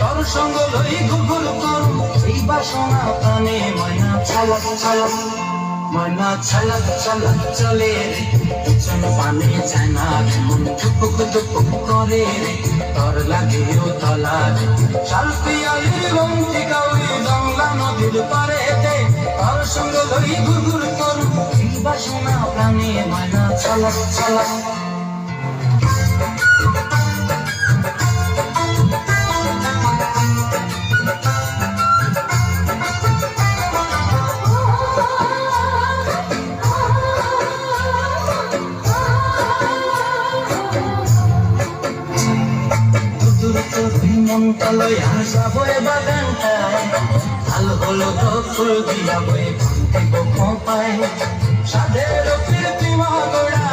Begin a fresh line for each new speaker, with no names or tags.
তোর সঙ্গ লই ঘুরঘুর করু এই বাসনা প্রাণে ময়না ছালাক ছালাক ময়না ছালাক ছালাক চলে রে পিছন পানে যায় না মন টুপুক টুপুক করে রে তোর লাগে ও তলা রে শাল পিয়ালির বংশী কাউরি জংলা নদীর পারেতে তোর সঙ্গ লই ঘুরঘুর করু এই বাসনা প্রাণে ময়না ছালাক ছালাক মন্ত্রালয়া যাবই বাগানটায় ভাল হলো তো ফুল দিয়া বই দিব খোপায় সাধের কীর্তি মহাগড়া